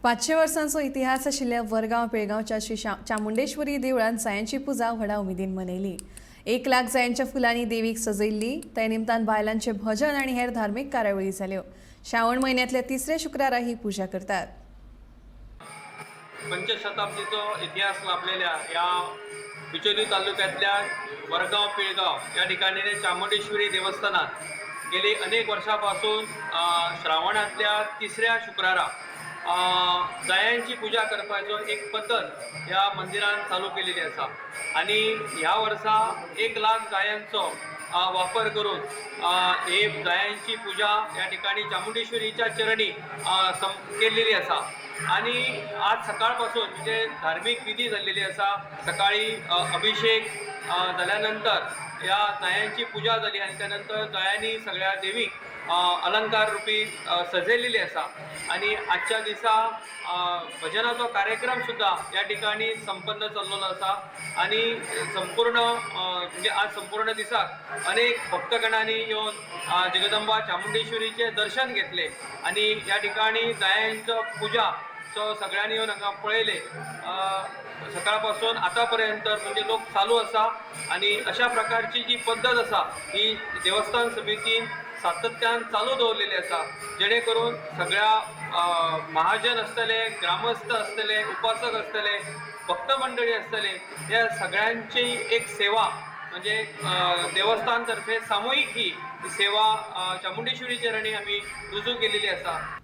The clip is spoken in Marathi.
500 वर्सांचो इतिहास आशिल्ल्या वरगांव पिळगांवच्या श्री चामुंडेश्वरी देवळान जायांची पुजा व्हडा उमेदीन मनयली। 1 लाख जायांच्या फुलांनी देवीक सजयल्ली। ते निमतान बायलांचे भजन आनी हेर धार्मीक कार्यावळी जाल्यो। श्रावण म्हयन्यांतल्या तिसऱ्या शुक्रारा ही पुजा करतात। पंचशताब्दीचो इतिहास लाभलेल्या या बिचोली तालुक्यातल्या वरगांव पिळगांव या ठिकाणी चामुंडेश्वरी देवस्थानात गेली अनेक वर्षांपासून श्रावणातल्या तिसऱ्या शुक्रारा जायांची पूजा करपाचो एक पद्धत या मंदिरान चालू केलेली आसा आणि ह्या वर्सा 1 लाख जायांचो वापर करून हे जायांची पूजा या ठिकाणी चामुंडेश्वरीच्या चरणी केलेली आसा। आणि आज सकाळपासून म्हणजे धार्मिक विधी झालेली आसा। सकाळी अभिषेक झाल्यानंतर या जायांची पूजा झाली आणि त्यानंतर जायांनी सगळ्या देवीक अलंकार रूपी सजयलेली आसा आणि आजच्या दिसा भजनाचो कार्यक्रम सुद्धा या ठिकाणी संपन्न चाललेलो आसा आणि संपूर्ण म्हणजे आज संपूर्ण दिसाक अनेक भक्तगणांनी येऊन जगदंबा चामुंडेश्वरीचे दर्शन घेतले आणि या ठिकाणी जायांचो पूजा सगळ्यांनी येऊन हांगा पळयले। सकाळपासून आतापर्यंत म्हणजे लोक चालू आसा आणि अशा प्रकारची जी पद्धत आसा ही देवस्थान समितीन सातत्यान चालू दवरलेली आसा, जेणे करून सगळ्या महाजन असतले, ग्रामस्थ असतले, उपासक असतले, भक्त मंडळी असतले, या सगळ्यांची एक सेवा म्हणजे देवस्थान तर्फे सामूहिक ही सेवा चामुंडेश्वरी चरणी आम्ही रुजू केलेली आसा।